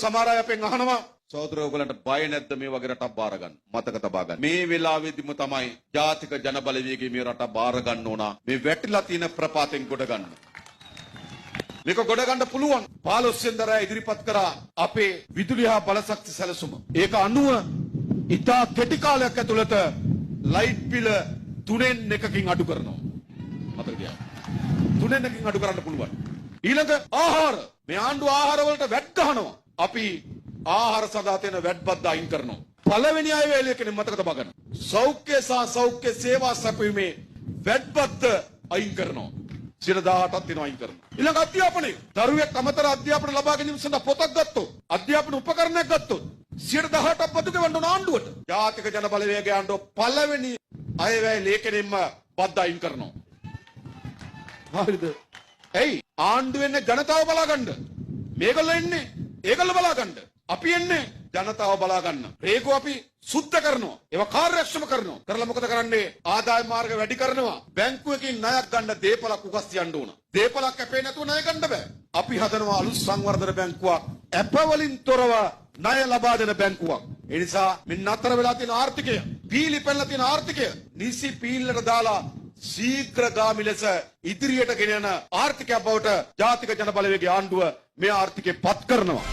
සමහර අය අපෙන් අහනවා සහෝදර ඔයගලන්ට බය නැද්ද මේ වගේ රටක් බාර ගන්න? මතක තබා ගන්න. මේ වෙලාවේදීම තමයි ජාතික ජනබලවේගයේ මේ රට බාර ගන්න ඕන. මේ වැටිලා තියෙන ප්‍රපාතෙන් ගොඩ ගන්න. මේක ගොඩ ගන්න පුළුවන්. 15 වෙනිදා ඉදිරිපත් කරා අපේ විදුලි හා බලශක්ති සැලසුම. ඒක අනුව ඉතා කෙටි කාලයක් ඇතුළත ලයිට් බිල 3න් 1කින් අඩු කරනවා. මතක තියාගන්න. 3න් 1කින් අඩු කරන්න පුළුවන්. ඊළඟ ආහාර. මේ ආණ්ඩුව ආහාර වලට වැට් ගහනවා. අපි ආහාර සඳහා තියෙන වැට් බද්ද අයින් කරනවා. පළවෙනි අයවැය කෙනෙක් මතක තබා ගන්න. සෞඛ්‍ය සහ සෞඛ්‍ය සේවා සැපයීමේ වැට් බද්ද අයින් කරනවා. 18ක් තියෙනවා අයින් කරනවා. ඊළඟ අධ්‍යාපනය. දරුවෙක් අමතර අධ්‍යාපන ලබා ගැනීම සඳහා පොතක් ගත්තොත්, අධ්‍යාපන උපකරණයක් ගත්තොත් 18ක් බදු ගෙවන්න ඕන ආණ්ඩුවට. ජාතික ජන බලවේගයේ ආණ්ඩුව පළවෙනි අයවැය ලේඛනෙම්ම බද්ද අයින් කරනවා. හරිද? එයි ආණ්ඩුව එන්නේ ජනතාව බලා ගන්න. මේගොල්ලෝ එන්නේ ඒගොල්ලෝ බලා ගන්න. අපි එන්නේ ජනතාව බලා ගන්න. රේගෝ අපි සුද්ධ කරනවා. ඒවා කාර්යක්ෂම කරනවා. කරලා මොකද කරන්නේ? ආදායම් මාර්ග වැඩි කරනවා. බැංකුවකින් ණයක් ගන්න දේපලක් උගස් තියන්න ඕන. දේපලක් කැපේ නැතුව ණය ගන්න බෑ. අපි හදනවා අලුත් සංවර්ධන බැංකුවක්. ඇප වලින් තොරව ණය ලබා දෙන බැංකුවක්. ඒ නිසා මේ නතර වෙලා තියෙන ආර්ථිකය, පීලි පැනලා තියෙන ආර්ථිකය නිසි පීල්ලට දාලා ශීඝ්‍රගාමී ලෙස ඉදිරියට ගෙන යන ආර්ථිකයක් බවට ජාතික ජන බලවේගයේ ආණ්ඩුව මේ ආර්ථිකය පත් කරනවා.